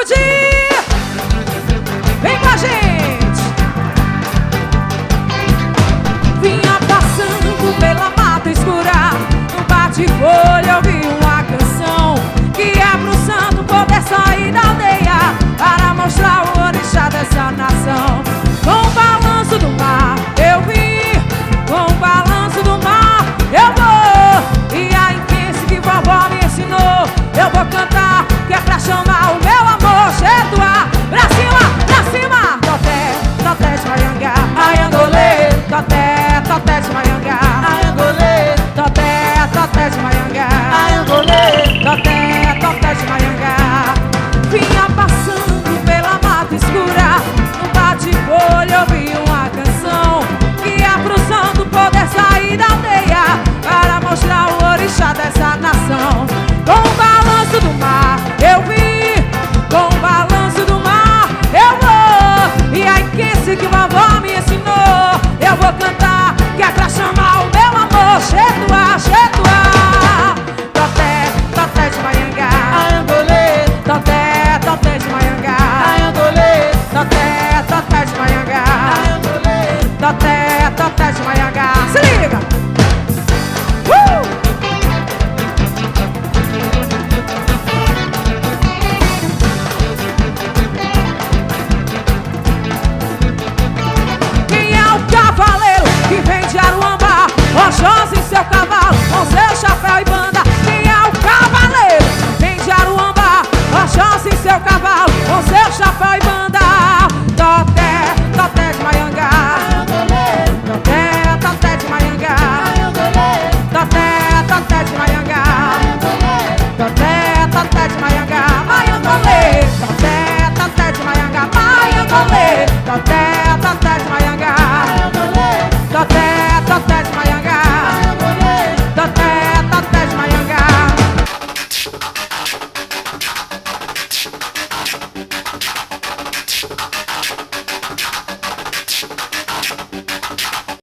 curtir! Vem com a gente! Vinha passando pela mata escura, no bate-folha ouvi uma canção que é pro santo poder sair da aldeia para mostrar o orixá dessa nação. Com o balanço do mar eu vim, com o balanço do mar eu vou. E a intensa que vovó me ensinou, eu vou cantar, que é pra chamar o meu amor. Chetuá, pra cima, toté, toté de Maiangá, Aiangolê, toté, toté de Maiangá, Aiangolê, toté, toté de Maiangá, Aiangolê, toté, toté de Maiangá. Vinha passando pela mata escura, no bate-folha ouvi uma canção que é pro santo poder sair da aldeia para mostrar o orixá dessa nação. Com o balanço do mar eu vim, com o balanço do mar eu vou. E a inquice que vovó me ensinou, eu vou cantar, que é pra chamar o meu amor. Chetuá, chetuá, toté, toté de Maiangá, Aiangolê, toté, toté de Maiangá, Aiangolê, toté, toté de Maiangá, Aiangolê, toté, toté de Maiangá. Se liga! Que vem de Aruambá, Oxóssi em seu cavalo, com seu chapéu e banda. Quem é o cavaleiro? Vem de Aruambá, Oxóssi em seu cavalo, com seu chapéu e banda. Toté, toté de Maiangá, toté, toté de Maiangá, toté, toté de Maiangá, toté, toté de Maiangá, Maiangolê, toté, toté de Maiangá, Maiangolê.